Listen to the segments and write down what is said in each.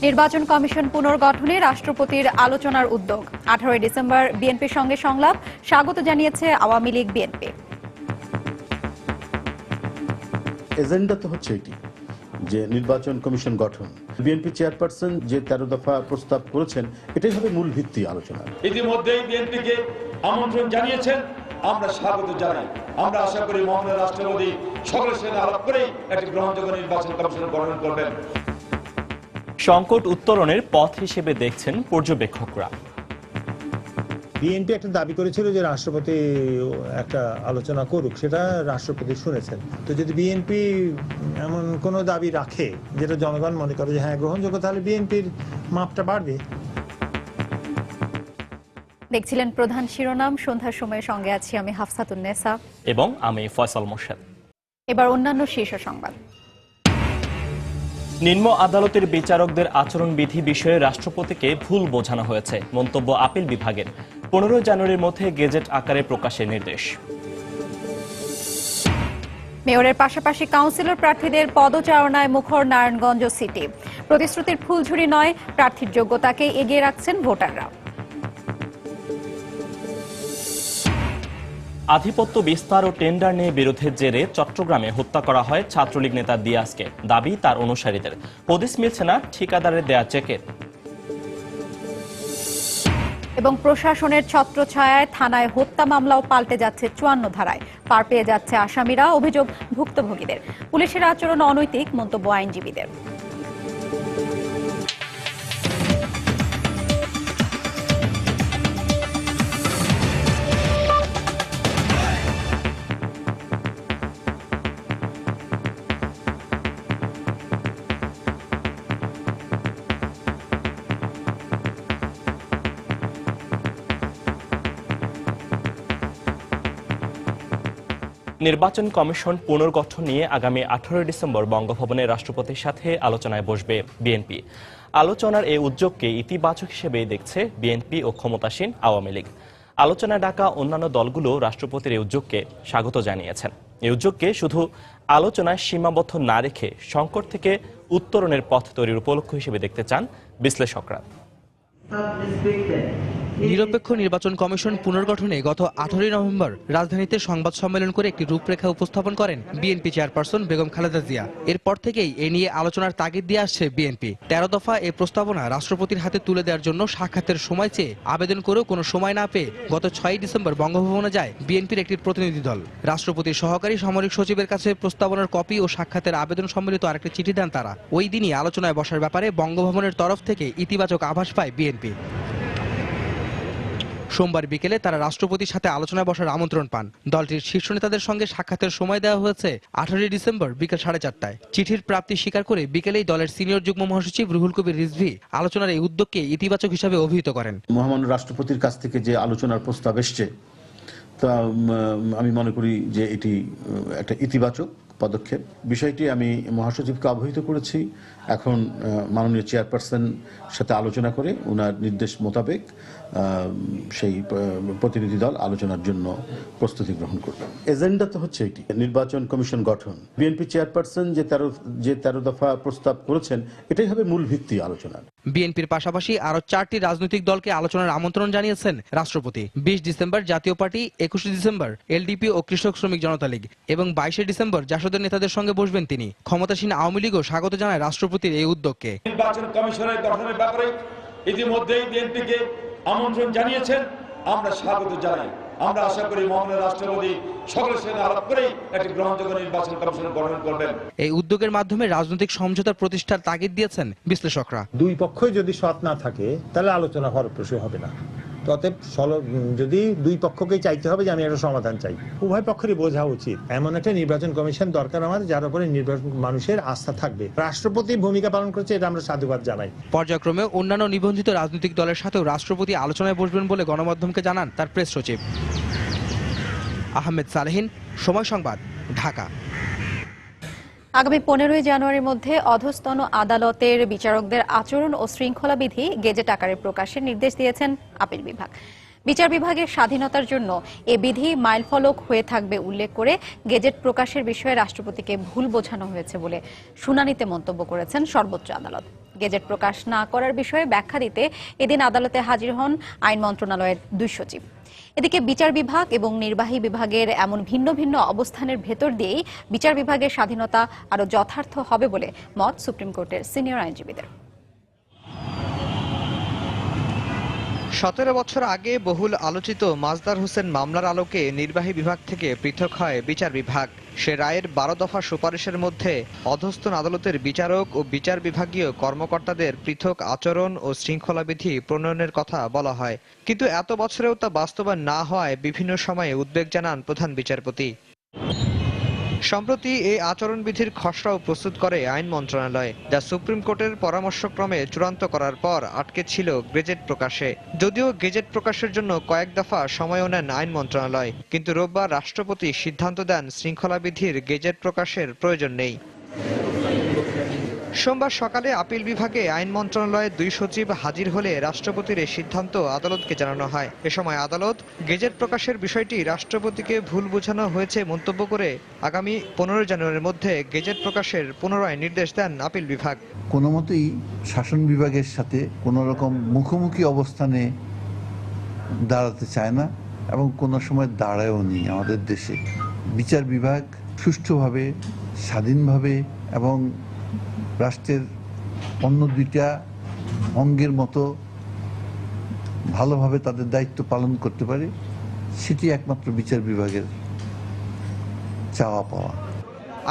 নির্বাচন কমিশন পুনর্গঠনে রাষ্ট্রপতির আলোচনার উদ্যোগ। 18 ডিসেম্বর বিএনপির সঙ্গে সংলাপ, স্বাগত জানিয়েছে আওয়ামী লীগ বিএনপি। এজেন্ডা তো হচ্ছে এটি যে নির্বাচন কমিশন গঠন। বিএনপি চেয়ারপারসন যে 13 দফা প্রস্তাব করেছেন, এটাই হবে মূল ভিত্তি আলোচনা। ইতিমধ্যেই বিএনপিকে আমন্ত্রণ জানিয়েছেন, আমরা স্বাগত জানাই। আমরা আশা করি মহামান্য রাষ্ট্রপতি সকলের সাথে আলাপ করেই একটি গ্রহণযোগ্য নির্বাচন কমিশন গঠন করবেন। সংকট উত্তরণের পথ হিসেবে দেখছেন পর্যবেক্ষকরা। বিএনপি একটা দাবি করেছিল যে রাষ্ট্রপতি একটা আলোচনা করুক, সেটা রাষ্ট্রপতি শুনেছেন। তো যদি বিএনপি এমন কোনো দাবি রাখে যেটা জনগণ মনে করে যে হ্যাঁ গ্রহণযোগ্য, তাহলে বিএনপির মাপটা বাড়বে। দেখছিলেন প্রধান শিরোনাম। সন্ধ্যার সময়ের সঙ্গে আছি আমি হাফসাতুন্নেসা এবং আমি ফয়সাল মোর্শেদ। এবার অন্যান্য শীর্ষ সংবাদ। নিম্ন আদালতের বিচারকদের আচরণবিধি বিষয়ে রাষ্ট্রপতিকে ভুল বোঝানো হয়েছে, মন্তব্য আপিল বিভাগের। 15 জানুয়ারির মধ্যে গেজেট আকারে প্রকাশের নির্দেশ। মেয়রের পাশাপাশি কাউন্সিলর প্রার্থীদের পদচারণায় মুখর নারায়ণগঞ্জ সিটি। প্রতিশ্রুতির ফুলঝুরি নয়, প্রার্থীর যোগ্যতাকে এগিয়ে রাখছেন ভোটাররা। আধিপত্য বিস্তার ও টেন্ডার নিয়ে বিরোধের জেরে চট্টগ্রামে হত্যা করা হয় ছাত্রলীগ নেতা দিয়াসকে। দাবি তার অনুসারীদের, হদিস মিলছে না ঠিকাদারের দেয়া চেকের। এবং প্রশাসনের ছত্রছায়ায় থানায় হত্যা মামলাও পাল্টে যাচ্ছে 54 ধারায়। পার পেয়ে যাচ্ছে আসামিরা, অভিযোগ ভুক্তভোগীদের। পুলিশের আচরণ অনৈতিক, মন্তব্য আইনজীবীদের। নির্বাচন কমিশন পুনর্গঠন নিয়ে আগামী 18 ডিসেম্বর বঙ্গভবনে রাষ্ট্রপতির সাথে আলোচনায় বসবে বিএনপি। আলোচনার এই উদ্যোগকে ইতিবাচক হিসেবে দেখছে বিএনপি ও ক্ষমতাসীন আওয়ামী লীগ। আলোচনায় ডাকা অন্যান্য দলগুলো রাষ্ট্রপতির এই উদ্যোগকে স্বাগত জানিয়েছেন। এই উদ্যোগকে শুধু আলোচনায় সীমাবদ্ধ না রেখে সংকট থেকে উত্তরণের পথ তৈরির উপলক্ষ হিসেবে দেখতে চান বিশ্লেষকরা। নিরপেক্ষ নির্বাচন কমিশন পুনর্গঠনে গত 18 নভেম্বর রাজধানীতে সংবাদ সম্মেলন করে একটি রূপরেখা উপস্থাপন করেন বিএনপি চেয়ারপারসন বেগম খালেদা জিয়া। এরপর থেকেই এ নিয়ে আলোচনার তাগিদ দিয়ে আসছে বিএনপি। 13 দফা এ প্রস্তাবনা রাষ্ট্রপতির হাতে তুলে দেওয়ার জন্য সাক্ষাতের সময় চেয়ে আবেদন করেও কোনো সময় না পেয়ে গত 6 ডিসেম্বর বঙ্গভবনে যায় বিএনপির একটি প্রতিনিধি দল। রাষ্ট্রপতির সহকারী সামরিক সচিবের কাছে প্রস্তাবনার কপি ও সাক্ষাতের আবেদন সম্মিলিত আরেকটি চিঠি দেন তারা। ওই দিনই আলোচনায় বসার ব্যাপারে বঙ্গভবনের তরফ থেকে ইতিবাচক আভাস পায় বিএনপি। সোমবার বিকেলে তারা রাষ্ট্রপতির সাথে আলোচনায় বসার আমন্ত্রণ পান। দলটির শীর্ষ নেতাদের সঙ্গে সাক্ষাতের সময় দেওয়া হয়েছে 18 ডিসেম্বর বিকেল 4:30টায়। চিঠির প্রাপ্তি স্বীকার করে বিকেলেই দলের সিনিয়র যুগ্ম মহাসচিব রুহুল কবির রিজভী আলোচনার এই উদ্যোগকে ইতিবাচক হিসাবে অভিহিত করেন। মহামান্য রাষ্ট্রপতির কাছ থেকে যে আলোচনার প্রস্তাব এসছে, তা আমি মনে করি যে এটি একটা ইতিবাচক পদক্ষেপ। বিষয়টি আমি মহাসচিবকে অবহিত করেছি। এখন মাননীয় চেয়ারপারসন সাথে আলোচনা করে ওনার নির্দেশ মোতাবেক সেই প্রতিনিধি দল আলোচনার জন্য প্রস্তুতি গ্রহণ করবে। এজেন্ডা তো হচ্ছে এটি নির্বাচন কমিশন গঠন। বিএনপি চেয়ারপারসন যে 13 দফা প্রস্তাব করেছেন, এটাই হবে মূল ভিত্তি আলোচনার। বিএনপির পাশাপাশি আরো 4টি রাজনৈতিক দলকে আলোচনার আমন্ত্রণ জানিয়েছেন রাষ্ট্রপতি। 20 ডিসেম্বর জাতীয় পার্টি, 21 ডিসেম্বর এলডিপি ও কৃষক শ্রমিক জনতা লীগ এবং 22 ডিসেম্বর জাসদের নেতাদের সঙ্গে বসবেন তিনি। ক্ষমতাসীন আওয়ামী লীগও স্বাগত জানায় রাষ্ট্রপতির এই উদ্যোগকে। নির্বাচন কমিশনের গঠনের ব্যাপারে ইতিমধ্যেই বিএনপিকে আমন্ত্রণ জানিয়েছেন, আমরা স্বাগত জানাই। আমরা আশা করি মহামান্য রাষ্ট্রপতি সকলের সাথে আলাপ করেই একটি গ্রহণযোগ্য নির্বাচন কমিশন গঠন করবেন। এই উদ্যোগের মাধ্যমে রাজনৈতিক সমঝোতার প্রতিষ্ঠার তাগিদ দিয়েছেন বিশ্লেষকরা। দুই পক্ষই যদি সৎ না থাকে তাহলে আলোচনা ফলপ্রসূ হবে না। অতএব যদি দুই পক্ষকেই চাইতে হবে যে আমি একটা সমাধান চাই, উভয় পক্ষেরই বোঝা উচিত এমন একটা নির্বাচন কমিশন দরকার আমাদের, যার উপরে মানুষের আস্থা থাকবে। রাষ্ট্রপতি ভূমিকা পালন করছে, এটা আমরা সাধুবাদ জানাই। পর্যায়ক্রমে অন্যান্য নিবন্ধিত রাজনৈতিক দলের সাথেও রাষ্ট্রপতি আলোচনায় বসবেন বলে গণমাধ্যমকে জানান তার প্রেস সচিব। আহমেদ সালেহিন, সময় সংবাদ, ঢাকা। আগামী 15 জানুয়ারির মধ্যে অধস্তন আদালতের বিচারকদের আচরণ ও শৃঙ্খলা বিধি গেজেট আকারে প্রকাশের নির্দেশ দিয়েছেন আপিল বিভাগ। বিচার বিভাগের স্বাধীনতার জন্য এ বিধি মাইলফলক হয়ে থাকবে উল্লেখ করে গেজেট প্রকাশের বিষয়ে রাষ্ট্রপতিকে ভুল বোঝানো হয়েছে বলে শুনানিতে মন্তব্য করেছেন সর্বোচ্চ আদালত। গেজেট প্রকাশ না করার বিষয়ে ব্যাখ্যা দিতে এদিন আদালতে হাজির হন আইন মন্ত্রণালয়ের 2 সচিব। এদিকে বিচার বিভাগ এবং নির্বাহী বিভাগের এমন ভিন্ন ভিন্ন অবস্থানের ভেতর দিয়েই বিচার বিভাগের স্বাধীনতা আরও যথার্থ হবে বলে মত সুপ্রিম কোর্টের সিনিয়র আইনজীবীদের। 17 বছর আগে বহুল আলোচিত মাজদার হোসেন মামলার আলোকে নির্বাহী বিভাগ থেকে পৃথক হয় বিচার বিভাগ। সে রায়ের 12 দফা সুপারিশের মধ্যে অধস্তন আদালতের বিচারক ও বিচার বিভাগীয় কর্মকর্তাদের পৃথক আচরণ ও শৃঙ্খলাবিধি প্রণয়নের কথা বলা হয়, কিন্তু এত বছরেও তা বাস্তবায়ন না হওয়ায় বিভিন্ন সময়ে উদ্বেগ জানান প্রধান বিচারপতি। সম্প্রতি এই আচরণবিধির খসড়াও প্রস্তুত করে আইন মন্ত্রণালয়, যা সুপ্রিম কোর্টের পরামর্শক্রমে চূড়ান্ত করার পর আটকে ছিল গেজেট প্রকাশে। যদিও গেজেট প্রকাশের জন্য কয়েক দফা সময়ও নেন আইন মন্ত্রণালয়, কিন্তু রোববার রাষ্ট্রপতি সিদ্ধান্ত দেন শৃঙ্খলাবিধির গেজেট প্রকাশের প্রয়োজন নেই। সোমবার সকালে আপিল বিভাগে আইন মন্ত্রণালয়ের 2 সচিব হাজির হলে রাষ্ট্রপতির এই সিদ্ধান্ত আদালতকে জানানো হয়। এ সময় আদালত গেজেট প্রকাশের বিষয়টি রাষ্ট্রপতিকে ভুল বোঝানো হয়েছে মন্তব্য করে আগামী 15 জানুয়ারির মধ্যে গেজেট প্রকাশের পুনরায় নির্দেশ দেন আপিল বিভাগ। কোনো মতেই শাসন বিভাগের সাথে কোনো রকম মুখোমুখি অবস্থানে দাঁড়াতে চায় না এবং কোনো সময় দাঁড়ায়ও নি। আমাদের দেশে বিচার বিভাগ সুষ্ঠুভাবে, স্বাধীনভাবে এবং রাষ্ট্রের অন্য 2টা অঙ্গের মতো ভালোভাবে তাদের দায়িত্ব পালন করতে পারে, সেটি একমাত্র বিচার বিভাগের চাওয়া পাওয়া।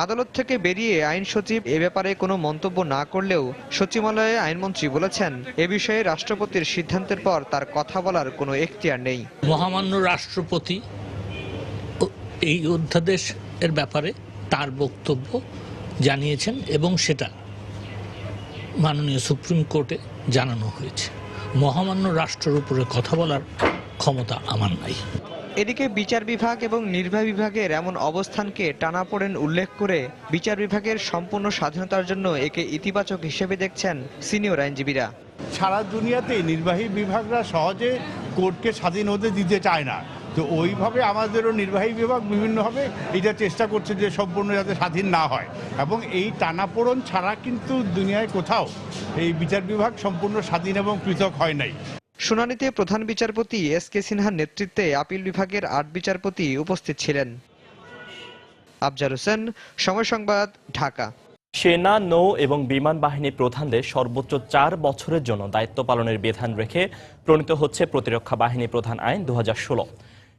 আদালত থেকে বেরিয়ে আইন সচিব এ ব্যাপারে কোনো মন্তব্য না করলেও সচিবালয়ে আইনমন্ত্রী বলেছেন, এ বিষয়ে রাষ্ট্রপতির সিদ্ধান্তের পর তার কথা বলার কোনো এখতিয়ার নেই। মহামান্য রাষ্ট্রপতি এই অধ্যাদেশ এর ব্যাপারে তার বক্তব্য জানিয়েছেন এবং সেটা মাননীয় সুপ্রিম কোর্টে জানানো হয়েছে। মহামান্য রাষ্ট্রের উপরে কথা বলার ক্ষমতা আমার নাই। এদিকে বিচার বিভাগ এবং নির্বাহী বিভাগের এমন অবস্থানকে টানাপোড়েন উল্লেখ করে বিচার বিভাগের সম্পূর্ণ স্বাধীনতার জন্য একে ইতিবাচক হিসেবে দেখছেন সিনিয়র আইনজীবীরা। সারা দুনিয়াতেই নির্বাহী বিভাগরা সহজে কোর্টকে স্বাধীন হতে দিতে চায় না, তো ওইভাবে আমাদেরও নির্বাহী বিভাগ বিভিন্নভাবে এটা চেষ্টা করছে যে সম্পূর্ণ যাতে স্বাধীন না হয়, এবং এই টানাপোড়েন ছাড়া কিন্তু দুনিয়ায় কোথাও এই বিচার বিভাগ সম্পূর্ণ স্বাধীন এবং পৃথক হয় নাই। শুনানিতে প্রধান বিচারপতি এস.কে. সিনহার নেতৃত্বে আপিল বিভাগের 8 বিচারপতি উপস্থিত ছিলেন। আফজার হোসেন, সময় সংবাদ, ঢাকা। সেনা, নৌ এবং বিমান বাহিনী প্রধানদের সর্বোচ্চ 4 বছরের জন্য দায়িত্ব পালনের বিধান রেখে প্রণীত হচ্ছে প্রতিরক্ষা বাহিনী প্রধান আইন 2016।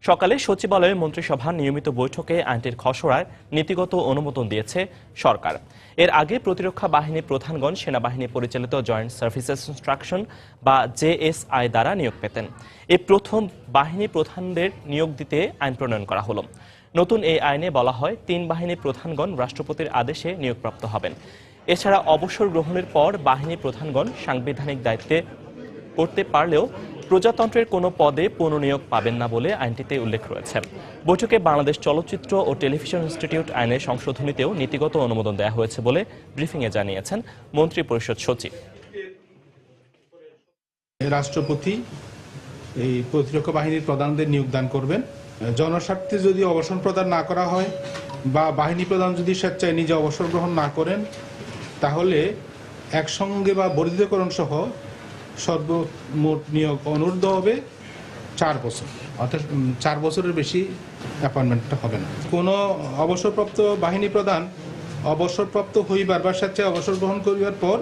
সকালে সচিবালয়ে মন্ত্রিসভার নিয়মিত বৈঠকে আইনটির খসড়ায় নীতিগত অনুমোদন দিয়েছে সরকার। এর আগে প্রতিরক্ষা বাহিনী প্রধানগণ সেনাবাহিনী পরিচালিত জয়েন্ট সার্ভিসেস ইনস্ট্রাকশন বা জেএসআই দ্বারা নিয়োগ পেতেন। এই প্রথম বাহিনী প্রধানদের নিয়োগ দিতে আইন প্রণয়ন করা হলো। নতুন এই আইনে বলা হয় 3 বাহিনী প্রধানগণ রাষ্ট্রপতির আদেশে নিয়োগপ্রাপ্ত হবেন। এছাড়া অবসর গ্রহণের পর বাহিনী প্রধানগণ সাংবিধানিক দায়িত্বে করতে পারলেও প্রজাতন্ত্রের কোনো পদে পুনর্নিয়োগ পাবেন না বলে আইনটিতে উল্লেখ রয়েছে। বৈঠকে বাংলাদেশ চলচ্চিত্র ও টেলিভিশন ইনস্টিটিউট আইনের সংশোধনীতেও নীতিগত অনুমোদন দেওয়া হয়েছে বলে ব্রিফিংয়ে জানিয়েছেন মন্ত্রিপরিষদ সচিব। রাষ্ট্রপতি এই প্রতিরক্ষা বাহিনীর প্রধানদের নিয়োগদান করবেন। জনস্বার্থে যদি অবসর প্রদান না করা হয় বা বাহিনী প্রধান যদি স্বেচ্ছায় নিজে অবসর গ্রহণ না করেন, তাহলে একসঙ্গে বা বর্ধিতকরণ সহ সর্বমোট নিয়োগ অনূর্ধ্ব হবে 4 বছর, অর্থাৎ 4 বছরের বেশি অ্যাপয়েন্টমেন্টটা হবে না। কোনো অবসরপ্রাপ্ত বাহিনী প্রধান অবসরপ্রাপ্ত হইবার বা স্বেচ্ছায় অবসর গ্রহণ করিবার পর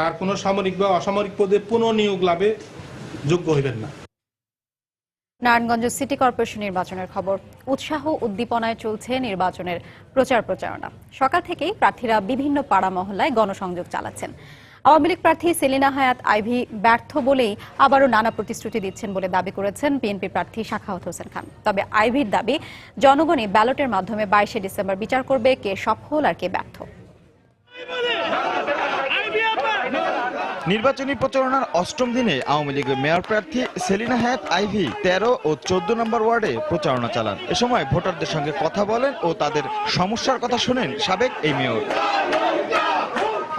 আর কোনো সামরিক বা অসামরিক পদে পুনঃনিয়োগ লাভে যোগ্য হইবেন না। নারায়ণগঞ্জ সিটি কর্পোরেশন নির্বাচনের খবর। উৎসাহ উদ্দীপনায় চলছে নির্বাচনের প্রচারণা। সকাল থেকেই প্রার্থীরা বিভিন্ন পাড়া মহল্লায় গণসংযোগ চালাচ্ছেন। আওয়ামী লীগ প্রার্থী সেলিনা হায়াৎ আইভী ব্যর্থ বলেই আবারও নানা প্রতিশ্রুতি দিচ্ছেন বলে দাবি করেছেন বিএনপি প্রার্থী সাখাওয়াত হোসেন খান। তবে আইভীর দাবি, জনগণই ব্যালটের মাধ্যমে 22শে ডিসেম্বর বিচার করবে কে সফল আর কে ব্যর্থ। নির্বাচনী প্রচারণার 8ম দিনে আওয়ামী লীগের মেয়র প্রার্থী সেলিনা হায়াৎ আইভী 13 ও 14 নম্বর ওয়ার্ডে প্রচারণা চালান। এ সময় ভোটারদের সঙ্গে কথা বলেন ও তাদের সমস্যার কথা শোনেন সাবেক এই মেয়র।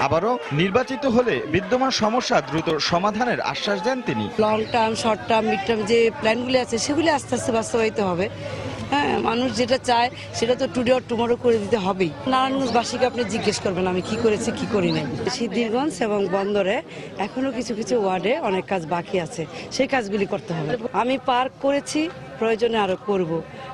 আবারও নির্বাচিত হলে বিদ্যমান সমস্যা দ্রুত সমাধানের আশ্বাস দেন তিনি। Long term, short term, mid term যে প্ল্যানগুলি আছে সেগুলি আস্তে আস্তে বাস্তবায়িত হবে। হ্যাঁ, মানুষ যেটা চায় সেটা তো টুডে অর টুমরো করে দিতে হবেই। নারায়ণগঞ্জবাসীকে আপনি জিজ্ঞেস করবেন আমি কি করেছি কি করি নাই। সিদ্ধিরগঞ্জ এবং বন্দরে এখনো কিছু কিছু ওয়ার্ডে অনেক কাজ বাকি আছে, সেই কাজগুলি করতে হবে। আমি পার্ক করেছি, প্রয়োজনে আরো করব।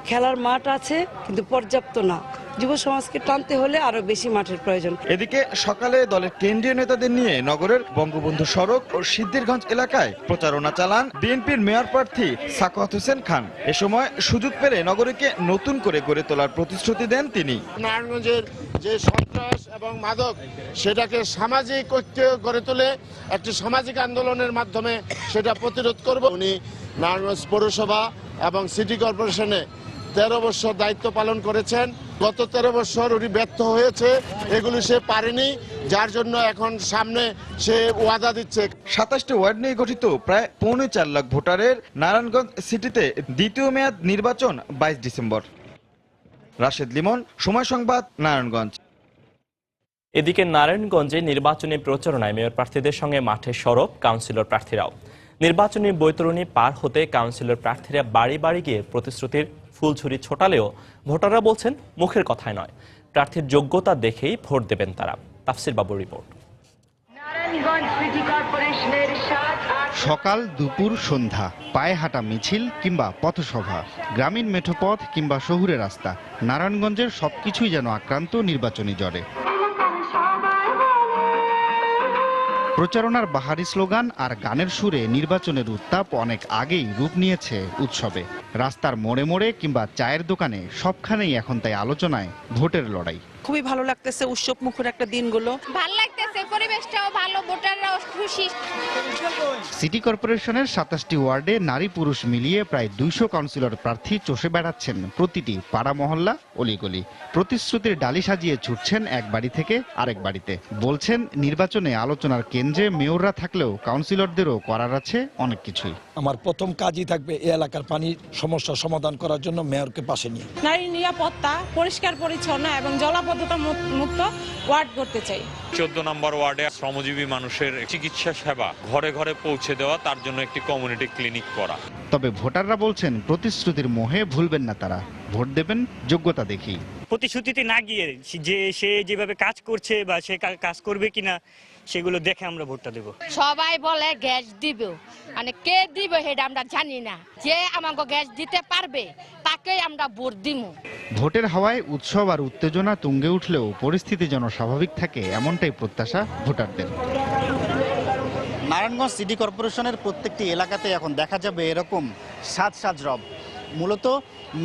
খেলার মাঠ আছে কিন্তু পর্যাপ্ত না, যুব সমাজকে টানতে হলে আরো বেশি মাঠের প্রয়োজন। এদিকে সকালে দলের কেন্দ্রীয় নেতাদের নিয়ে নগরের বঙ্গবন্ধু সড়ক ও সিদ্ধিরগঞ্জ এলাকায় প্রচারণা চালান বিএনপির মেয়র প্রার্থী সাখাওয়াত হোসেন খান। এ সময় সুযোগ পেলে নগরীকে নতুন করে গড়ে তোলার প্রতিশ্রুতি দেন তিনি। নারায়ণগঞ্জের যে সন্ত্রাস এবং মাদক সেটাকে সামাজিক ঐক্য গড়ে তুলে একটি সামাজিক আন্দোলনের মাধ্যমে সেটা প্রতিরোধ করব। উনি নারায়ণগঞ্জ পৌরসভা এবং সিটি কর্পোরেশনে 13 বছর দায়িত্ব পালন করেছেন। গত 13 বছর উনি ব্যর্থ হয়েছে, এগুলি সে পারেনি, যার জন্য এখন সামনে সে ওয়াদা দিচ্ছে। 27টি ওয়ার্ড নিয়ে গঠিত প্রায় 4.25 লাখ ভোটারের নারায়ণগঞ্জ সিটিতে দ্বিতীয় মেয়াদ নির্বাচন 22 ডিসেম্বর। রাশেদ লিমন, সময় সংবাদ, নারায়ণগঞ্জ। এদিকে নারায়ণগঞ্জে নির্বাচনী প্রচারণায় মেয়র প্রার্থীদের সঙ্গে মাঠে সরব কাউন্সিলর প্রার্থীরাও। নির্বাচনী বৈতরণী পার হতে কাউন্সিলর প্রার্থীরা বাড়ি বাড়ি গিয়ে প্রতিশ্রুতির ফুলঝুরি ছোটালেও ভোটাররা বলছেন মুখের কথায় নয়, প্রার্থীর যোগ্যতা দেখেই ভোট দেবেন তারা। তাফসির বাবুর রিপোর্ট। সকাল, দুপুর, সন্ধ্যা, পায়ে হাঁটা মিছিল কিংবা পথসভা, গ্রামীণ মেঠোপথ কিংবা শহুরে রাস্তা, নারায়ণগঞ্জের সবকিছুই যেন আক্রান্ত নির্বাচনী জ্বরে। প্রচারণার বাহারি স্লোগান আর গানের সুরে নির্বাচনের উত্তাপ অনেক আগেই রূপ নিয়েছে উৎসবে। রাস্তার মোড়ে মোড়ে কিংবা চায়ের দোকানে সবখানেই এখন তাই আলোচনায় ভোটের লড়াই। খুবই ভালো লাগতেছে, উৎসব মুখর একটা দিনগুলো। ভালো লাগতেছে, পরিবেশটাও ভালো, ভোটাররাও খুশি। সিটি কর্পোরেশনের 27টি ওয়ার্ডে নারী পুরুষ মিলিয়ে প্রায় 200 কাউন্সিলর প্রার্থী চষে বেড়াচ্ছেন প্রতিটি পাড়া মহল্লা অলিগলি। প্রতিশ্রুতির ডালি সাজিয়ে ছুটছেন এক বাড়ি থেকে আরেক বাড়িতে। বলছেন নির্বাচনে আলোচনার কেন্দ্রে মেয়ররা থাকলেও কাউন্সিলরদেরও করার আছে অনেক কিছুই। আমার প্রথম কাজই থাকবে এই এলাকার পানির সমস্যার সমাধান করার জন্য মেয়রকে পাশে নিয়ে। নারী নিরাপত্তা, পরিষ্কার পরিচ্ছন্ন এবং জলাবদ্ধতা মুক্ত ওয়ার্ড করতে চাই। 14 নম্বর ওয়ার্ডে শ্রমজীবী মানুষের চিকিৎসা সেবা ঘরে ঘরে পৌঁছে দেওয়া, তার জন্য একটি কমিউনিটি ক্লিনিক করা। তবে ভোটাররা বলছেন প্রতিশ্রুতির মোহে ভুলবেন না তারা, ভোট দেবেন যোগ্যতা দেখেই। প্রতিশ্রুতিতে না গিয়ে সে যেভাবে কাজ করছে বা সে কাজ করবে কিনা সেগুলো দেখে আমরা ভোটটা দেব। সবাই বলে গ্যাস দিব, মানে কে দিবে সেটা আমরা জানি না। যে আমাকে গ্যাস দিতে পারবে তাকেই আমরা ভোট দিব। ভোটের হাওয়ায় উৎসব আর উত্তেজনা তুঙ্গে উঠলেও পরিস্থিতি যেন স্বাভাবিক থাকে এমনটাই প্রত্যাশা ভোটারদের। নারায়ণগঞ্জ সিটি কর্পোরেশনের প্রত্যেকটি এলাকাতে এখন দেখা যাবে এরকম সাজ রব। মূলত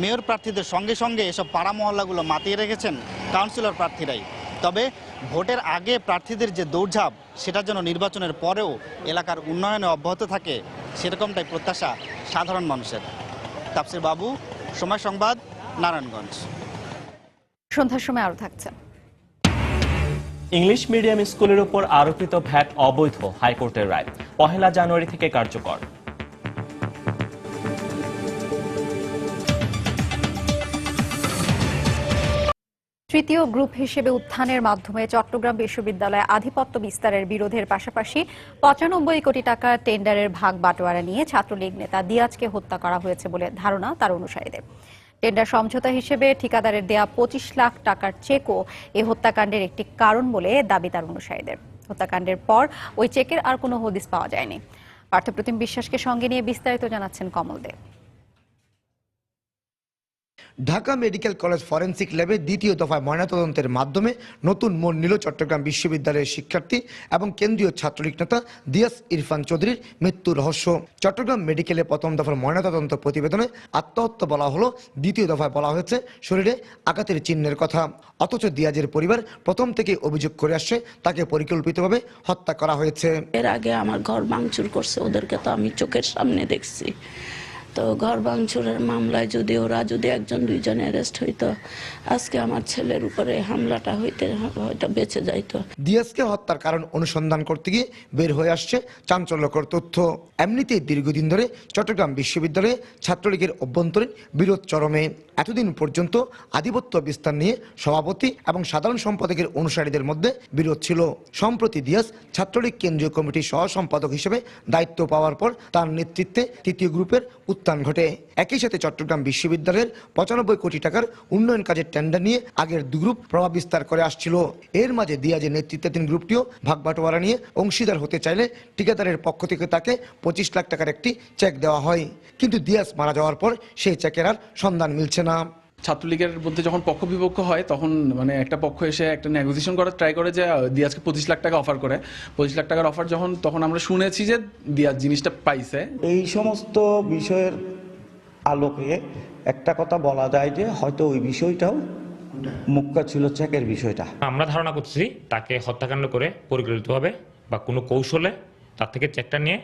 মেয়র প্রার্থীদের সঙ্গে সঙ্গে এসব পাড়া মহল্লাগুলো মাতিয়ে রেখেছেন কাউন্সিলর প্রার্থীরাই। তবে ভোটের আগে প্রার্থীদের যে দৌড়ঝাঁপ সেটা যেন নির্বাচনের পরেও এলাকার উন্নয়নে অব্যাহত থাকে, সেরকমটাই প্রত্যাশা সাধারণ মানুষের। তাফসির বাবু, সময় সংবাদ, নারায়ণগঞ্জ। সন্ধ্যার সময় আরো থাকছে। ইংলিশ মিডিয়াম স্কুলের উপর আরোপিত ভ্যাট অবৈধ, হাইকোর্টের রায় 1 জানুয়ারি থেকে কার্যকর। তৃতীয় গ্রুপ হিসেবে উত্থানের মাধ্যমে চট্টগ্রাম বিশ্ববিদ্যালয়ে আধিপত্য বিস্তারের বিরোধের পাশাপাশি 95 কোটি টাকা টেন্ডারের ভাগ বাটোয়ারা নিয়ে ছাত্রলীগ নেতা দিয়াজকে হত্যা করা হয়েছে বলে ধারণা তার অনুসারীদের। টেন্ডার সমঝোতা হিসেবে ঠিকাদারের দেয়া 25 লাখ টাকার চেকও এ হত্যাকাণ্ডের একটি কারণ বলে দাবি তার অনুসারীদের। হত্যাকাণ্ডের পর ওই চেকের আর কোনো হদিস পাওয়া যায়নি। পার্থপ্রতিম বিশ্বাসকে সঙ্গে নিয়ে বিস্তারিত জানাচ্ছেন কমল দেব। ঢাকা মেডিকেল কলেজ ফরেনসিক ল্যাবে দ্বিতীয় দফায় ময়নাতদন্তের মাধ্যমে নতুন মোড় নিল চট্টগ্রাম বিশ্ববিদ্যালয়ের শিক্ষার্থী এবং কেন্দ্রীয় ছাত্রলীগ নেতা দিয়াস ইরফান চৌধুরীর মৃত্যুর রহস্য। চট্টগ্রাম মেডিকেলে প্রথম দফার ময়নাতদন্ত প্রতিবেদনে আত্মহত্যা বলা হলো, দ্বিতীয় দফায় বলা হয়েছে শরীরে আঘাতের চিহ্নের কথা। অথচ দিয়াজের পরিবার প্রথম থেকে অভিযোগ করে আসছে তাকে পরিকল্পিতভাবে হত্যা করা হয়েছে। এর আগে আমার ঘর ভাঙচুর করছে, ওদেরকে তো আমি চোখের সামনে দেখছি। তো ঘর ভাঙচুরের মামলায় যদি ওরা একজন দুইজন অ্যারেস্ট হইতো, আজকে আমার ছেলের উপরে হামলাটা হয়তো বেঁচে যাইতো। দিয়াজকে হত্যার কারণ অনুসন্ধান করতে গিয়ে বের হয়ে আসছে চাঞ্চল্যকর তথ্য। এমনিতেই দীর্ঘদিন ধরে চট্টগ্রাম বিশ্ববিদ্যালয়ে ছাত্রলীগের অভ্যন্তরীণ বিরোধ চরমে। এতদিন পর্যন্ত আধিপত্য বিস্তার নিয়ে সভাপতি এবং সাধারণ সম্পাদকের অনুসারীদের মধ্যে বিরোধ ছিল। সম্প্রতি দিয়াজ ছাত্রলীগ কেন্দ্রীয় কমিটির সহ সম্পাদক হিসেবে দায়িত্ব পাওয়ার পর তার নেতৃত্বে তৃতীয় গ্রুপের উত্থান ঘটে। একই সাথে চট্টগ্রাম বিশ্ববিদ্যালয়ের 95 কোটি টাকার উন্নয়ন কাজের টেন্ডার নিয়ে আগের দু গ্রুপ প্রভাব বিস্তার করে আসছিল। এর মাঝে দিয়াজের নেতৃত্বাধীন গ্রুপটিও ভাগবাটোয়ারা নিয়ে অংশীদার হতে চাইলে ঠিকাদারের পক্ষ থেকে তাকে 25 লাখ টাকার একটি চেক দেওয়া হয়, কিন্তু দিয়াজ মারা যাওয়ার পর সেই চেকের আর সন্ধান মিলছে না। ছাত্রলীগের মধ্যে যখন পক্ষ বিপক্ষ হয় তখন মানে একটা পক্ষ এসে একটা নেগোসিয়েশন করার ট্রাই করে যে দিয়াজকে 25 লাখ টাকা অফার করে। 25 লাখ টাকার অফার তখন আমরা শুনেছি যে দিয়াজ জিনিসটা পাইছে। এই সমস্ত বিষয়ের আলোকে একটা কথা বলা যায় যে হয়তো ওই বিষয়টাও মুখ্য ছিল চেকের বিষয়টা। আমরা ধারণা করছি তাকে হত্যাকাণ্ড করে পরিকল্পিতভাবে বা কোনো কৌশলে তার থেকে চেকটা নিয়ে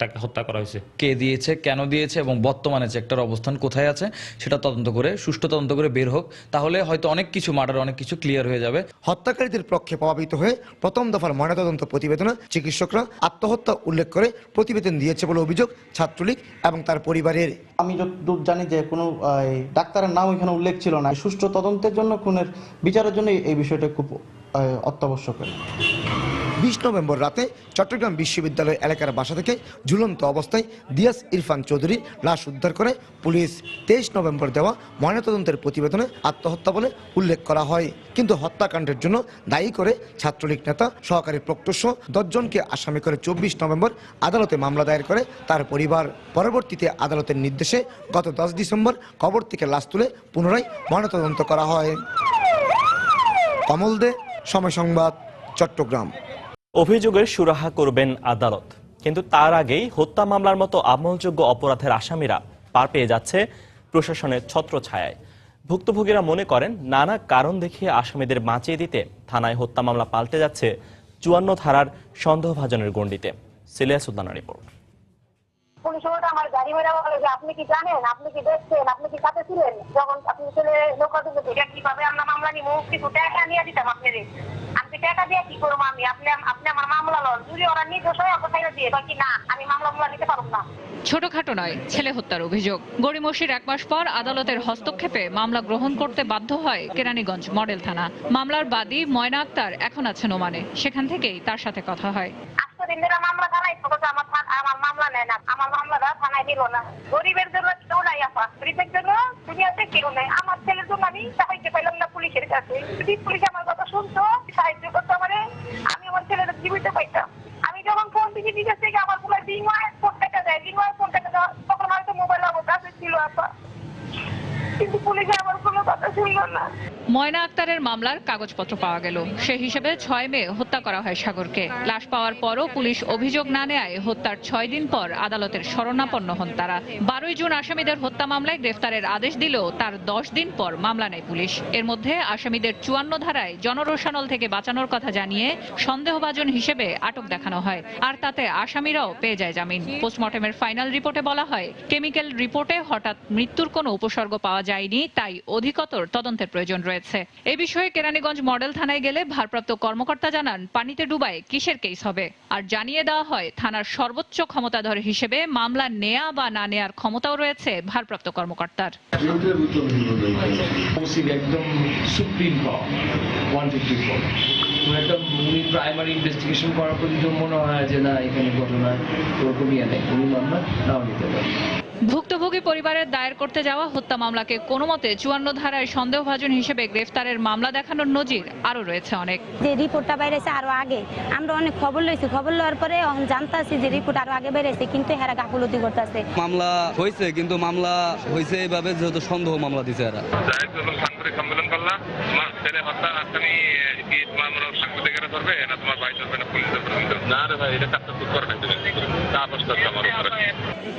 তাকে হত্যা করা হয়েছে। কে দিয়েছে, কেন দিয়েছে এবং বর্তমানে চেকটার অবস্থান কোথায় আছে সেটা তদন্ত করে সুষ্ঠু তদন্ত করে বের হোক, তাহলে হয়তো অনেক কিছু মার্ডার অনেক কিছু ক্লিয়ার হয়ে যাবে। হত্যাকারীদের পক্ষে প্রভাবিত হয়ে প্রথম দফার ময়নাতদন্ত প্রতিবেদনে চিকিৎসকরা আত্মহত্যা উল্লেখ করে প্রতিবেদন দিয়েছে বলে অভিযোগ ছাত্রলীগ এবং তার পরিবারের। আমি যতদূর জানি যে কোনো ডাক্তারের নাম এখানে উল্লেখ ছিল না। সুষ্ঠু তদন্তের জন্য, খুনের বিচারের জন্য এই বিষয়টা খুব অত্যাবশ্যক। 20 নভেম্বর রাতে চট্টগ্রাম বিশ্ববিদ্যালয় এলাকার বাসা থেকে ঝুলন্ত অবস্থায় দিয়াস ইরফান চৌধুরীর লাশ উদ্ধার করে পুলিশ। 23 নভেম্বর দেওয়া ময়নাতদন্তের প্রতিবেদনে আত্মহত্যা বলে উল্লেখ করা হয়, কিন্তু হত্যাকাণ্ডের জন্য দায়ী করে ছাত্রলীগ নেতা, সহকারী প্রক্টর সহ 10 জনকে আসামি করে 24 নভেম্বর আদালতে মামলা দায়ের করে তার পরিবার। পরবর্তীতে আদালতের নির্দেশে গত 10 ডিসেম্বর কবর থেকে লাশ তুলে পুনরায় ময়নাতদন্ত করা হয়। কমল দে, সময় সংবাদ, চট্টগ্রাম। অভিযোগের সুরাহা করবেন আদালত, কিন্তু তার আগেই হত্যা মামলার মতো আমলযোগ্য অপরাধের আসামিরা পার পেয়ে যাচ্ছে প্রশাসনের ছত্রছায়ায়। ভুক্তভোগীরা মনে করেন নানা কারণ দেখিয়ে আসামিদের বাঁচিয়ে দিতে থানায় হত্যা মামলা পাল্টে যাচ্ছে 54 ধারার সন্দেহভাজনের গণ্ডিতে। সিলিয়া সুলতানা রিপোর্ট। পুলিশ আমার গাড়ি মেরা বলে যে আপনি কি জানেন, আপনি কি দেখছেন, আপনি কি সাথে ছিলেন যখন আপনি ছেলে লোকাল কিভাবে আমরা মামলা নিব, কিছু টাকা নিয়ে দিতাম আপনার। আমি টাকা দিয়ে কি করবো? আমি আপনি আমার মামলা লন যদি ওরা নিজস্ব অবস্থায় দিয়ে বাকি না, আমি মামলা নিতে পারবো না। ছোটখাটো নয়, ছেলে হত্যার অভিযোগ। গড়িমসির 1 মাস পর আদালতের হস্তক্ষেপে মামলা গ্রহণ করতে বাধ্য হয় কেরানীগঞ্জ মডেল থানা। মামলার বাদী ময়না আক্তার এখন আছেন ওমানে, সেখান থেকেই তার সাথে কথা হয়। মামলা থানায় আমার মামলা নেয় না, আমার মামলাটা থানায় দিল না। গরিবের জন্য কেউ নাই আপা, গরিবের জন্য দুনিয়াতে কেউ নেই। আমার ছেলের জন্য আমি সাহায্য পাইলাম না পুলিশের কাছে। যদি পুলিশ আমার কথা শুনতো, সাহায্য করতো আমারে, আমি আমার ছেলের জীবিত পাইতাম। আমি যখন ফোন দিকে বিদেশ থেকে আমার পুরো ফোন টাকা দেয়, ফোন টাকা দেওয়া, তখন হয়তো মোবাইল আমার কাছে ছিল আপা, কিন্তু পুলিশে আমার কোনো কথা শুনলো না। ময়না আক্তারের মামলার কাগজপত্র পাওয়া গেল, সে হিসেবে 6 মে হত্যা করা হয় সাগরকে। লাশ পাওয়ার পরও পুলিশ অভিযোগ না নেয় হত্যার 6 দিন পর আদালতের শরণাপন্ন হন তারা। 12 জুন আসামিদের হত্যা মামলায় গ্রেফতারের আদেশ দিলেও তার 10 দিন পর মামলা নেয় পুলিশ। এর মধ্যে আসামিদের 54 ধারায় জনরোষানল থেকে বাঁচানোর কথা জানিয়ে সন্দেহভাজন হিসেবে আটক দেখানো হয়, আর তাতে আসামিরাও পেয়ে যায় জামিন। পোস্টমর্টেমের ফাইনাল রিপোর্টে বলা হয় কেমিক্যাল রিপোর্টে হঠাৎ মৃত্যুর কোনো উপসর্গ পাওয়া যায়নি, তাই অধিকতর তদন্তের প্রয়োজন রয়েছে। এ বিষয়ে কেরানীগঞ্জ মডেল থানায় গেলে ভারপ্রাপ্ত কর্মকর্তা জানান পানিতে ডুবায় কিসের কেস হবে, আর জানিয়ে দেওয়া হয় থানার সর্বোচ্চ ক্ষমতাধর হিসেবে মামলা নেয়া বা না নেয়ার ক্ষমতাও রয়েছে ভারপ্রাপ্ত কর্মকর্তার। একদম সুপ্রিম প্রাইমারি ইনভেস্টিগেশন করার পর মনে হয় যে না এখানে ঘটনা ওরকমই নেই, কোনো মামলা নাও নিতে পারে। ভুক্তভোগী পরিবারের দায়ের করতে যাওয়া হত্যা মামলাকে কোনো মতে 54 ধারায় সন্দেহভাজন হিসেবে গ্রেফতারের মামলা দেখানোর নজির আরো রয়েছে অনেক। যে রিপোর্টটা বাইরেছে আরো আগে, আমরা অনেক খবর লইছি, খবর লওয়ার পরে জানতাছি যে রিপোর্ট আরো আগে বেরিয়েছে, কিন্তু এরা গাফলতি করতেছে। মামলা হয়েছে, কিন্তু মামলা হয়েছে এইভাবে যেহেতু সন্দেহ মামলা দিছে এরা। সাংবাদিক সম্মেলন করলাম, তোমার ছেলে হত্যা আসামি কি তোমার মনে সাংবাদিকেরা ধরবে না তোমার ভাই ধরবে না পুলিশ ধরবে? না রে ভাই, এটা কাজটা ঠিক করে না,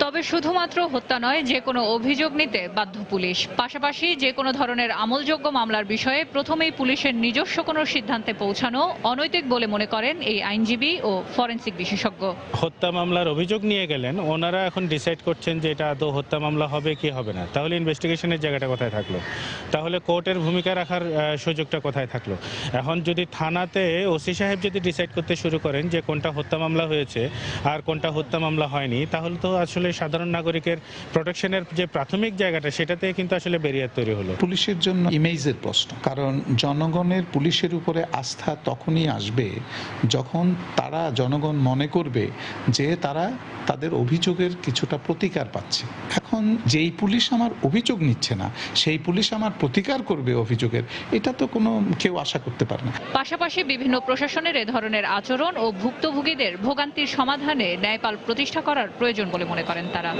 তবে শুধুমাত্র হত্যা নয়, যে কোনো অভিযোগ নিতে বাধ্য পুলিশ। পাশাপাশি যে কোনো ধরনের আমলযোগ্য মামলার বিষয়ে প্রথমেই পুলিশের নিজস্ব কোনো সিদ্ধান্তে পৌঁছানো অনৈতিক বলে মনে করেন এই আইনজীবী ও ফরেনসিক বিশেষজ্ঞ। হত্যা মামলার অভিযোগ নিয়ে গেলেন, ওনারা এখন ডিসাইড করছেন যে এটা আদৌ হত্যা মামলা হবে কি হবে না, তাহলে ইনভেস্টিগেশনের জায়গাটা কোথায় থাকলো? তাহলে কোর্টের ভূমিকা রাখার সুযোগটা কোথায় থাকলো? এখন যদি থানাতে ওসি সাহেব যদি ডিসাইড করতে শুরু করেন যে কোনটা হত্যা মামলা হয়েছে আর কোনটা হত্যা মামলা হয়নি, তাহলে তো আসলে সাধারণ নাগরিকের প্রোটেকশনের যে প্রাথমিক জায়গাটা সেটাতে কিন্তু আসলে ব্যারিয়ার তৈরি হলো। পুলিশের জন্য ইমেজের প্রশ্ন, কারণ জনগণের পুলিশের উপরে আস্থা তখনই আসবে যখন জনগণ মনে করবে যে তারা তাদের অভিযোগের কিছুটা প্রতিকার পাচ্ছে। এখন যেই পুলিশ আমার অভিযোগ নিচ্ছে না সেই পুলিশ আমার প্রতিকার করবে অভিযোগের, এটা তো কোনো কেউ আশা করতে পারে না। পাশাপাশি বিভিন্ন প্রশাসনের এ ধরনের আচরণ ও ভুক্তভোগীদের ভোগান্তির সমাধানে ন্যায়পাল প্রতিষ্ঠা করার প্রয়োজন বলে মনে করেন তারা।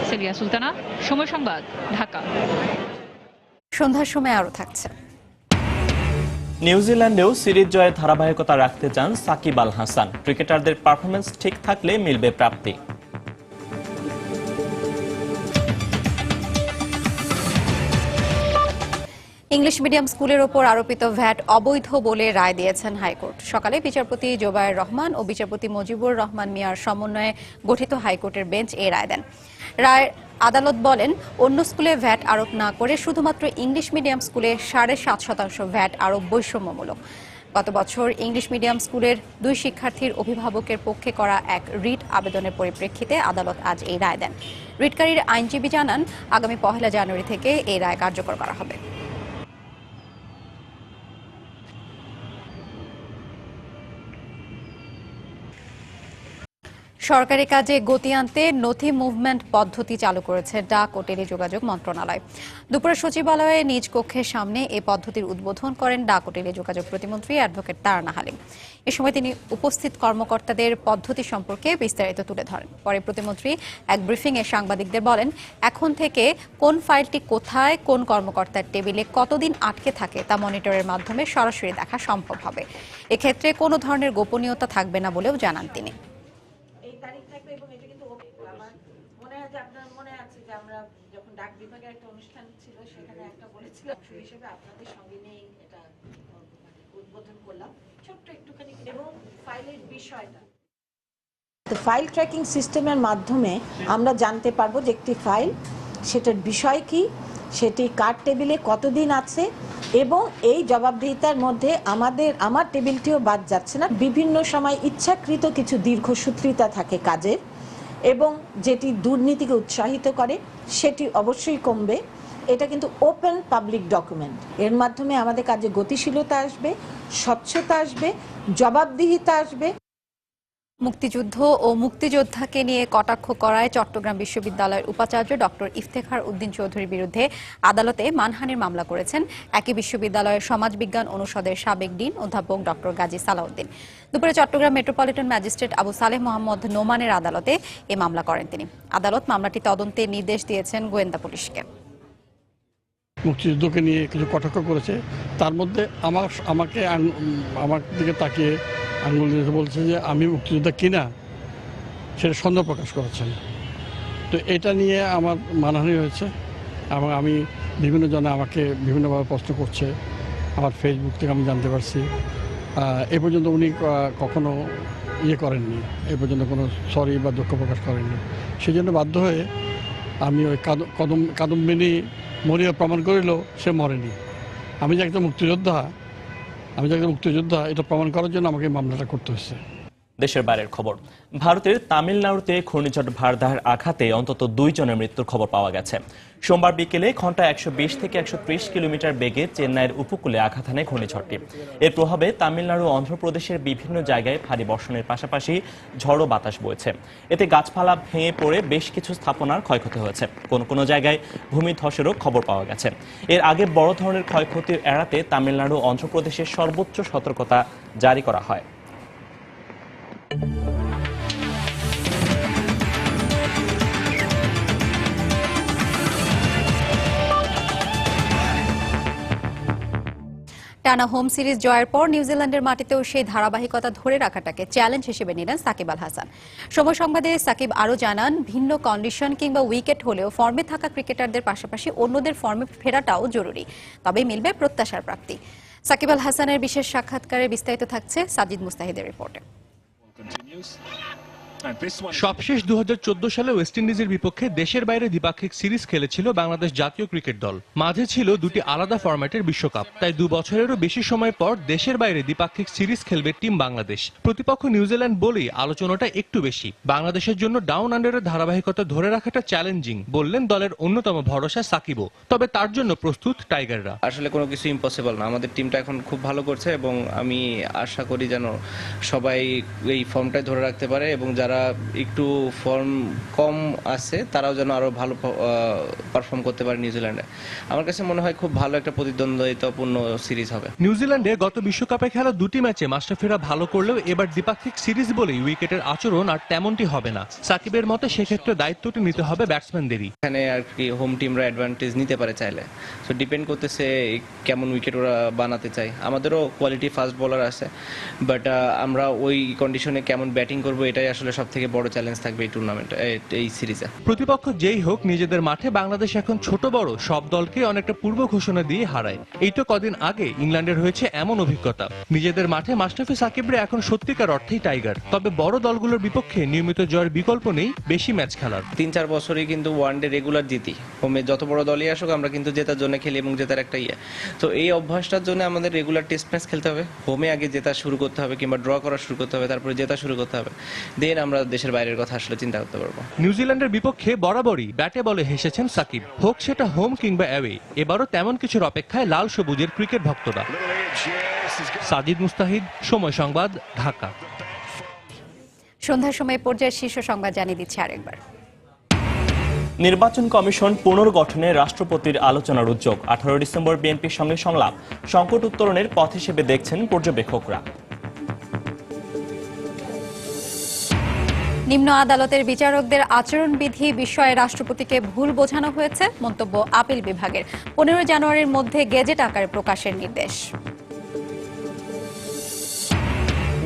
সেলিয়া সুলতানা, সময় সংবাদ, ঢাকা। সন্ধ্যার সময় আরো থাকছে। নিউজিল্যান্ডেও সিরিজ জয়ের ধারাবাহিকতা রাখতে চান সাকিব আল হাসান। ক্রিকেটারদের পারফরম্যান্স ঠিক থাকলে মিলবে প্রাপ্তি। ইংলিশ মিডিয়াম স্কুলের ওপর আরোপিত ভ্যাট অবৈধ বলে রায় দিয়েছেন হাইকোর্ট। সকালে বিচারপতি জোবায়ের রহমান ও বিচারপতি মুজিবুর রহমান মিয়ার সমন্বয়ে গঠিত হাইকোর্টের বেঞ্চ এই রায় দেন। রায় আদালত বলেন, অন্য স্কুলে ভ্যাট আরোপ না করে শুধুমাত্র ইংলিশ মিডিয়াম স্কুলে 7.5% ভ্যাট আরোপ বৈষম্যমূলক। গত বছর ইংলিশ মিডিয়াম স্কুলের 2 শিক্ষার্থীর অভিভাবকের পক্ষে করা এক রিট আবেদনের পরিপ্রেক্ষিতে আদালত আজ এই রায় দেন। রিটকারীর আইনজীবী জানান, আগামী 1 জানুয়ারি থেকে এই রায় কার্যকর করা হবে। সরকারি কাজে গতি আনতে নথি মুভমেন্ট পদ্ধতি চালু করেছে ডাক ও টেলিযোগাযোগ মন্ত্রণালয়। দুপুরে সচিবালয়ে নিজ কক্ষের সামনে এই পদ্ধতির উদ্বোধন করেন ডাক ও টেলিযোগাযোগ প্রতিমন্ত্রী অ্যাডভোকেট তারানা হালিম। এ সময় তিনি উপস্থিত কর্মকর্তাদের পদ্ধতি সম্পর্কে বিস্তারিত তুলে ধরেন। পরে প্রতিমন্ত্রী এক ব্রিফিংয়ে সাংবাদিকদের বলেন, এখন থেকে কোন ফাইলটি কোথায় কোন কর্মকর্তার টেবিলে কতদিন আটকে থাকে তা মনিটরের মাধ্যমে সরাসরি দেখা সম্ভব হবে। এক্ষেত্রে কোনো ধরনের গোপনীয়তা থাকবে না বলেও জানান তিনি। আমরা যখন ডাক বিভাগের একটা অনুষ্ঠান ছিল সেখানে একটা বলেছিলাম হিসেবে আপনাদের সঙ্গে নিয়ে এটা উদ্বোধন করলাম ছোট্ট একটুখানি। এবং ফাইলের বিষয়টা ফাইল ট্র্যাকিং সিস্টেমের মাধ্যমে আমরা জানতে পারবো যে একটি ফাইল সেটার বিষয় কি, সেটি কার টেবিলে কতদিন আছে, এবং এই জবাবদিহিতার মধ্যে আমার টেবিলটিও বাদ যাচ্ছে না। বিভিন্ন সময় ইচ্ছাকৃত কিছু দীর্ঘসূত্রিতা থাকে কাজের, এবং যেটি দুর্নীতিকে উৎসাহিত করে সেটি অবশ্যই কমবে। এটা কিন্তু ওপেন পাবলিক ডকুমেন্ট। এর মাধ্যমে আমাদের কাজে গতিশীলতা আসবে, স্বচ্ছতা আসবে, জবাবদিহিতা আসবে। মুক্তিযুদ্ধ ও মুক্তিযোদ্ধাকে নিয়ে কটাক্ষ করায় চট্টগ্রাম বিশ্ববিদ্যালয়ের উপাচার্য ডক্টর ইফতেখার উদ্দিন চৌধুরীর বিরুদ্ধে আদালতে মানহানির মামলা করেছেন একই বিশ্ববিদ্যালয়ের সমাজবিজ্ঞান অনুষদের সাবেক ডিন অধ্যাপক ডক্টর গাজী সালাউদ্দিন। দুপুরে চট্টগ্রাম মেট্রোপলিটন ম্যাজিস্ট্রেট আবু সালেহ মোহাম্মদ নোমানের আদালতে এ মামলা করেন তিনি। আদালত মামলাটি তদন্তের নির্দেশ দিয়েছেন গোয়েন্দা পুলিশকে। মুক্তিযুদ্ধকে নিয়ে কিছু কটাক্ষ করেছে, তার মধ্যে আমার দিকে তাকিয়ে আঙুল দিয়ে বলছে যে আমি মুক্তিযোদ্ধা কিনা সেটা সন্দেহ প্রকাশ করেছেন। তো এটা নিয়ে আমার মানহানি হয়েছে এবং আমি বিভিন্ন জনে আমাকে বিভিন্নভাবে প্রশ্ন করছে। আমার ফেসবুক থেকে আমি জানতে পারছি এ পর্যন্ত উনি কখনো করেননি, এ পর্যন্ত কোনো সরি বা দুঃখ প্রকাশ করেননি। সেই জন্য বাধ্য হয়ে আমি ওই কাদম্বিনী মরিয়া প্রমাণ করিল সে মরেনি। আমি যে একটা মুক্তিযোদ্ধা এটা প্রমাণ করার জন্য আমাকে মামলাটা করতে হয়েছে। দেশের বাইরের খবর, ভারতের তামিলনাড়ুতে ঘূর্ণিঝড় ভারদার আঘাতে অন্তত 2 জনের মৃত্যুর খবর পাওয়া গেছে। সোমবার বিকেলে ঘন্টায় 120 থেকে 130 কিলোমিটার বেগে চেন্নাইয়ের উপকূলে আঘাত হানে ঘূর্ণিঝড়টি। এর প্রভাবে তামিলনাড়ু ও অন্ধ্রপ্রদেশের বিভিন্ন জায়গায় ভারী বর্ষণের পাশাপাশি ঝড়ো বাতাস বইছে। এতে গাছপালা ভেঙে পড়ে বেশ কিছু স্থাপনার ক্ষয়ক্ষতি হয়েছে। কোনো কোনো জায়গায় ভূমিধসেরও খবর পাওয়া গেছে। এর আগে বড় ধরনের ক্ষয়ক্ষতি এড়াতে তামিলনাড়ু ও অন্ধ্রপ্রদেশের সর্বোচ্চ সতর্কতা জারি করা হয়। টানা হোম সিরিজ জয়ের পর নিউজিল্যান্ডের মাটিতেও সেই ধারাবাহিকতা ধরে রাখাটাকে চ্যালেঞ্জ হিসেবে নিলেন সাকিব আল হাসান। সময় সংবাদে সাকিব আরও জানান, ভিন্ন কন্ডিশন কিংবা উইকেট হলেও ফর্মে থাকা ক্রিকেটারদের পাশাপাশি অন্যদের ফর্মে ফেরাটাও জরুরি, তবেই মিলবে প্রত্যাশার প্রাপ্তি। সাকিব আল হাসানের বিশেষ সাক্ষাৎকারে বিস্তারিত থাকছে সাজিদ মুস্তাহিদের রিপোর্টে। সবশেষ 2014 সালে ওয়েস্ট ইন্ডিজের বিপক্ষে দেশের বাইরে দ্বিপাক্ষিক সিরিজ খেলেছিল বাংলাদেশ জাতীয় ক্রিকেট দল। মাঝে ছিল দুটি আলাদা ফরম্যাটের বিশ্বকাপ, তাই 2 বছরেরও বেশি সময় পর দেশের বাইরে দ্বিপাক্ষিক সিরিজ খেলবে টিম বাংলাদেশ। প্রতিপক্ষ নিউজিল্যান্ড বলেই আলোচনাটা একটু বেশি। বাংলাদেশের জন্য ডাউন আন্ডারের ধারাবাহিকতা ধরে রাখাটা চ্যালেঞ্জিং বললেন দলের অন্যতম ভরসা সাকিবও। তবে তার জন্য প্রস্তুত টাইগাররা। আসলে কোনো কিছু ইম্পসিবল না, আমাদের টিমটা এখন খুব ভালো করছে এবং আমি আশা করি যেন সবাই এই ফর্মটাই ধরে রাখতে পারে এবং যারা একটু ফর্ম কম আছে তারাও যেন আরো ভালো পারফর্ম করতে পারে নিউজিল্যান্ডে। আমার কাছে মনে হয় খুব ভালো একটা প্রতিদ্বন্দ্বিতাপূর্ণ সিরিজ হবে। নিউজিল্যান্ডে গত বিশ্বকাপে খেলা দুটি ম্যাচে মাশরাফিরা ভালো করলেও এবার দ্বিপাক্ষিক সিরিজ বলেই উইকেটের আচরণ আর তেমনটি হবে না। সাকিবের মতে সেক্ষেত্রে দায়িত্বটি নিতে হবে ব্যাটসম্যানদেরই। এখানে আর কি হোম টিমরা অ্যাডভান্টেজ নিতে পারে চাইলে, সো ডিপেন্ড করতেছে কেমন উইকেট ওরা বানাতে চায়। আমাদেরও কোয়ালিটি ফাস্ট বোলার আছে, বাট আমরা ওই কন্ডিশনে কেমন ব্যাটিং করবো এটাই আসলে সব থেকে বড় চ্যালেঞ্জ থাকবে এই টুর্নামেন্ট, এই সিরিজে। প্রতিপক্ষ যেই হোক নিজেদের মাঠে বাংলাদেশ এখন ছোট বড় সব দলকে অনেকটা পূর্ব ঘোষণা দিয়ে হারায়। এই তো কদিন আগে ইংল্যান্ডের হয়েছে এমন অভিজ্ঞতা। নিজেদের মাঠে মাশরাফি সাকিবরা এখন সত্যিকার অর্থেই টাইগার। তবে বড় দলগুলোর বিপক্ষে নিয়মিত জয়ের বিকল্প নেই বেশি ম্যাচ খেলার। 3-4 বছরই কিন্তু ওয়ানডে রেগুলার জিতি, হোমে যত বড় দলই আসুক আমরা কিন্তু জেতার জন্য খেলি এবং জেতার একটা তো এই অভ্যাসটার জন্য আমাদের রেগুলার টেস্ট ম্যাচ খেলতে হবে। হোমে আগে জেতা শুরু করতে হবে কিংবা ড্র করা শুরু করতে হবে, তারপরে জেতা শুরু করতে হবে, দেন আমরা দেশের বাইরের কথা আসলে চিন্তা করতে পারবো। নিউজিল্যান্ডের বিপক্ষে বরাবরই ব্যাটে বলে হেসেছেন সাকিব, হোক সেটা হোম কিংবা অ্যাওয়ে। এবারও তেমন কিছুর অপেক্ষায় লাল সবুজের ক্রিকেট ভক্তরা। সাজিদ মুস্তাহিদ, সময় সংবাদ, ঢাকা। সন্ধ্যার সময় পর্যায়ের শীর্ষ সংবাদ জানিয়ে দিচ্ছে আরেকবার। নির্বাচন কমিশন পুনর্গঠনে রাষ্ট্রপতির আলোচনার উদ্যোগ। 18 ডিসেম্বর বিএনপির সঙ্গে সংলাপ। সংকট উত্তরণের পথ হিসেবে দেখছেন পর্যবেক্ষকরা। নিম্ন আদালতের বিচারকদের আচরণবিধি বিষয়ে রাষ্ট্রপতিকে ভুল বোঝানো হয়েছে, মন্তব্য আপিল বিভাগের। 15 জানুয়ারির মধ্যে গেজেট আকারে প্রকাশের নির্দেশ।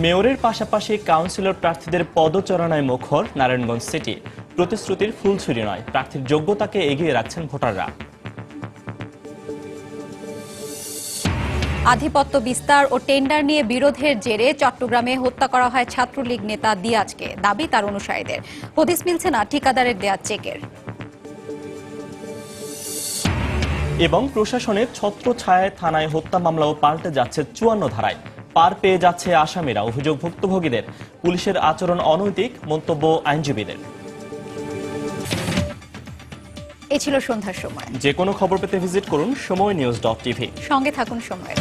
মেয়রের পাশাপাশি কাউন্সিলর প্রার্থীদের পদচারণায় মুখর নারায়ণগঞ্জ সিটি। প্রতিশ্রুতির ফুলছুরি নয়, প্রার্থীর যোগ্যতাকে এগিয়ে রাখছেন ভোটাররা। আধিপত্য বিস্তার ও টেন্ডার নিয়ে বিরোধের জেরে চট্টগ্রামে হত্যা করা হয় ছাত্রলীগ নেতা দিয়াজকে। দাবি তার অনুসারীদের, হদিস মিলছে না ঠিকাদারের দেয়া চেকের। এবং প্রশাসনের ছত্রছায়ায় থানায় হত্যা মামলাও পাল্টে যাচ্ছে 54 ধারায়। পার পেয়ে যাচ্ছে আসামিরা, অভিযোগ ভুক্তভোগীদের। পুলিশের আচরণ অনৈতিক, মন্তব্য আইনজীবীদের। এ ছিল সন্ধ্যার সময়। যে কোনো খবর পেতে ভিজিট করুন সময়নিউজ.tv। সঙ্গে থাকুন সময়।